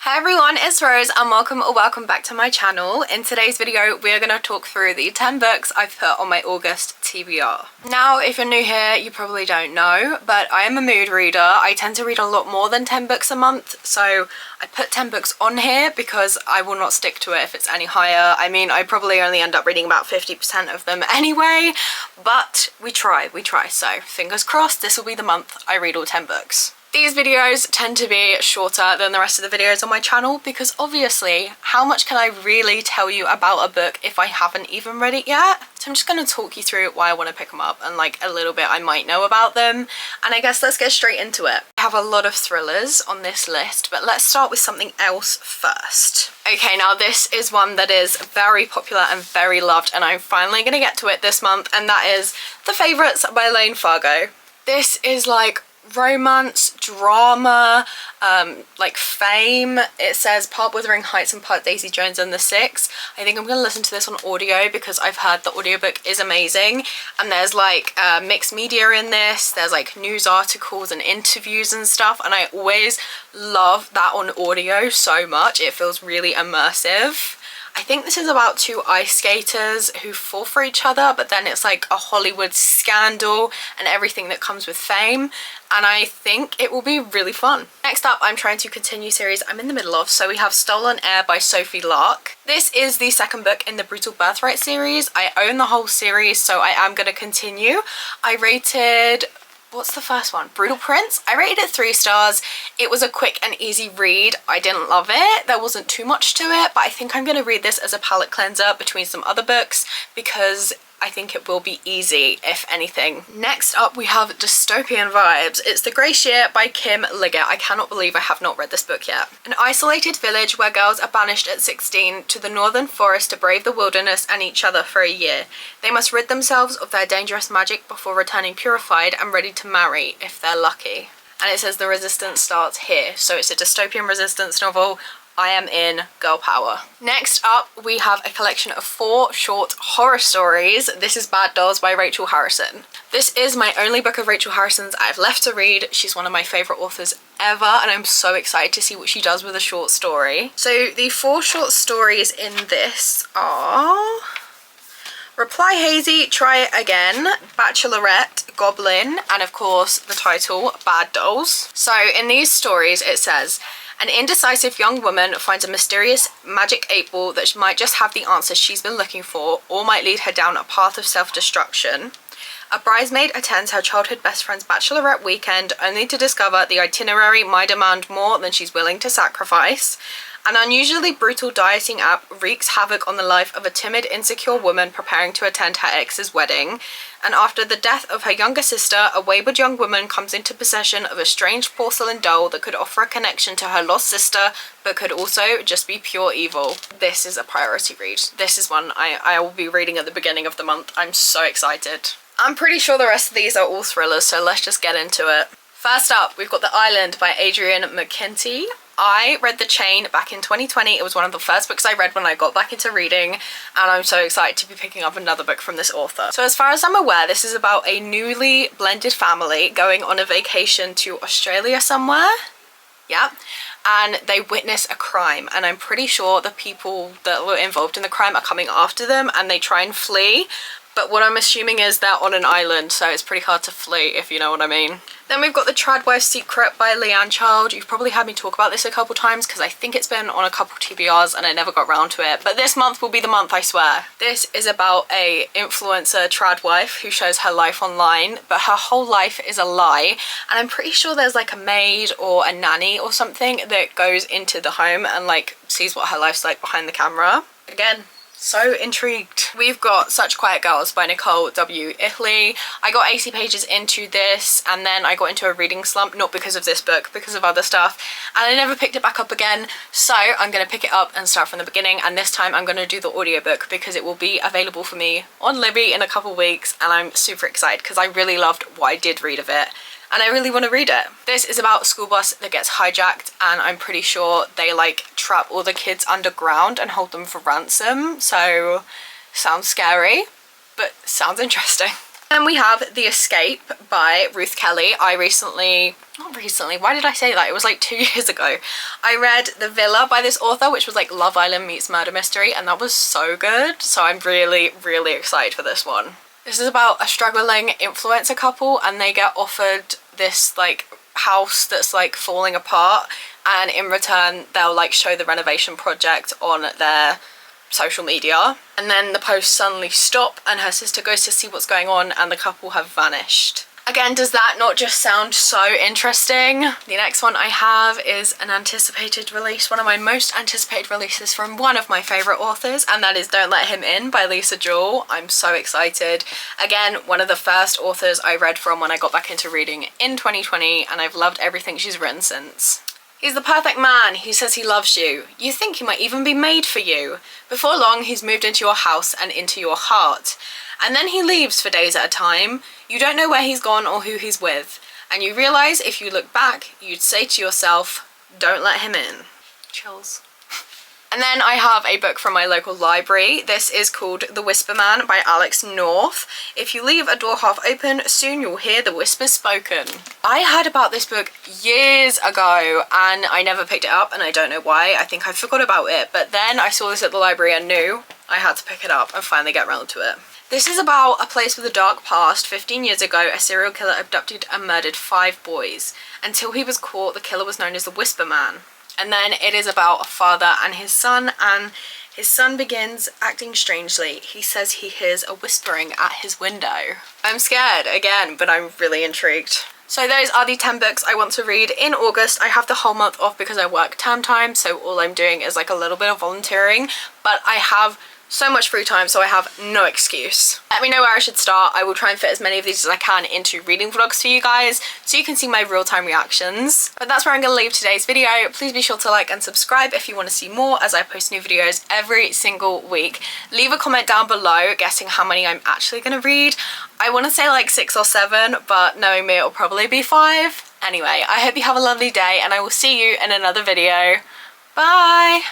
Hi everyone, it's Rose and welcome back to my channel. In today's video we're going to talk through the 10 books I've put on my August TBR. Now if you're new here you probably don't know, but I am a mood reader. I tend to read a lot more than 10 books a month, so I put 10 books on here because I will not stick to it if it's any higher. I mean, I probably only end up reading about 50% of them anyway, but we try, so fingers crossed this will be the month I read all 10 books. These videos tend to be shorter than the rest of the videos on my channel because obviously how much can I really tell you about a book if I haven't even read it yet? So I'm just going to talk you through why I want to pick them up and like a little bit I might know about them, and I guess let's get straight into it. I have a lot of thrillers on this list, but let's start with something else first. Okay, now this is one that is very popular and very loved and I'm finally going to get to it this month, and that is The Favourites by Elaine Fargo. This is like romance, drama, like fame. It says part Wuthering Heights and part Daisy Jones and the Six. I think I'm gonna listen to this on audio because I've heard the audiobook is amazing, and there's like mixed media in this. There's like news articles and interviews and stuff, and I always love that on audio so much. It feels really immersive. I think this is about two ice skaters who fall for each other, but then it's like a Hollywood scandal and everything that comes with fame, and I think it will be really fun. Next up, I'm trying to continue series I'm in the middle of, so we have Stolen Air by Sophie Lark. This is the second book in the Brutal Birthright series. I own the whole series, so I am going to continue. I rated... what's the first one? Brutal Prince? I rated it 3 stars. It was a quick and easy read. I didn't love it. There wasn't too much to it, but I think I'm going to read this as a palette cleanser between some other books because I think it will be easy, if anything. Next up, we have Dystopian Vibes. It's The Grey Shear by Kim Liggett. I cannot believe I have not read this book yet. An isolated village where girls are banished at 16 to the northern forest to brave the wilderness and each other for a year. They must rid themselves of their dangerous magic before returning purified and ready to marry, if they're lucky. And it says the resistance starts here. So it's a dystopian resistance novel. I am in, girl power. Next up, we have a collection of 4 short horror stories. This is Bad Dolls by Rachel Harrison. This is my only book of Rachel Harrison's I've left to read. She's one of my favourite authors ever, and I'm so excited to see what she does with a short story. So the 4 short stories in this are Reply Hazy, Try It Again, Bachelorette, Goblin, and of course the title, Bad Dolls. So in these stories it says, an indecisive young woman finds a mysterious magic 8-ball that might just have the answer she's been looking for, or might lead her down a path of self-destruction. A bridesmaid attends her childhood best friend's bachelorette weekend only to discover the itinerary might demand more than she's willing to sacrifice. An unusually brutal dieting app wreaks havoc on the life of a timid, insecure woman preparing to attend her ex's wedding. And after the death of her younger sister, a wayward young woman comes into possession of a strange porcelain doll that could offer a connection to her lost sister, but could also just be pure evil. This is a priority read. This is one I will be reading at the beginning of the month. I'm so excited. I'm pretty sure the rest of these are all thrillers, so let's just get into it. First up, we've got The Island by Adrian McKenty. I read The Chain back in 2020. It was one of the first books I read when I got back into reading, and I'm so excited to be picking up another book from this author. So as far as I'm aware, this is about a newly blended family going on a vacation to Australia somewhere. Yeah. And they witness a crime, and I'm pretty sure the people that were involved in the crime are coming after them and they try and flee. But what I'm assuming is they're on an island, so it's pretty hard to flee, if you know what I mean. Then we've got The Tradwife Secret by Leanne Child. You've probably heard me talk about this a couple times because I think it's been on a couple TBRs and I never got round to it. But this month will be the month, I swear. This is about a influencer tradwife who shows her life online, but her whole life is a lie. And I'm pretty sure there's like a maid or a nanny or something that goes into the home and like sees what her life's like behind the camera. Again, so intrigued. We've got Such Quiet Girls by Nicole W. Italy. I got 80 pages into this and then I got into a reading slump, not because of this book, because of other stuff, and I never picked it back up again. So I'm going to pick it up and start from the beginning, and this time I'm going to do the audiobook because it will be available for me on Libby in a couple weeks, and I'm super excited because I really loved what I did read of it. And I really want to read it. This is about a school bus that gets hijacked, and I'm pretty sure they like trap all the kids underground and hold them for ransom. So sounds scary, but sounds interesting. Then we have The Escape by Ruth Kelly. Not recently, why did I say that? It was like 2 years ago. I read The Villa by this author, which was like Love Island meets murder mystery, and that was so good. So I'm really, really excited for this one. This is about a struggling influencer couple, and they get offered this like house that's like falling apart, and in return they'll like show the renovation project on their social media, and then the posts suddenly stop and her sister goes to see what's going on and the couple have vanished. Again, does that not just sound so interesting? The next one I have is an anticipated release, one of my most anticipated releases from one of my favourite authors, and that is Don't Let Him In by Lisa Jewell. I'm so excited. Again, one of the first authors I read from when I got back into reading in 2020, and I've loved everything she's written since. He's the perfect man. He says he loves you. You think he might even be made for you. Before long, he's moved into your house and into your heart. And then he leaves for days at a time. You don't know where he's gone or who he's with. And you realise if you look back, you'd say to yourself, don't let him in. Chills. And then I have a book from my local library. This is called The Whisper Man by Alex North. If you leave a door half open, soon you'll hear the whispers spoken. I heard about this book years ago and I never picked it up, and I don't know why. I think I forgot about it, but then I saw this at the library and knew I had to pick it up and finally get around to it. This is about a place with a dark past. 15 years ago, a serial killer abducted and murdered 5 boys. Until he was caught, the killer was known as the Whisper Man. And then it is about a father and his son begins acting strangely. He says he hears a whispering at his window. I'm scared again, but I'm really intrigued. So those are the 10 books I want to read in August. I have the whole month off because I work term time, so all I'm doing is like a little bit of volunteering, but I have so much free time, so I have no excuse. Let me know where I should start. I will try and fit as many of these as I can into reading vlogs for you guys so you can see my real-time reactions. But that's where I'm going to leave today's video. Please be sure to like and subscribe if you want to see more, as I post new videos every single week. Leave a comment down below guessing how many I'm actually going to read. I want to say like 6 or 7, but knowing me, it'll probably be 5. Anyway, I hope you have a lovely day and I will see you in another video. Bye!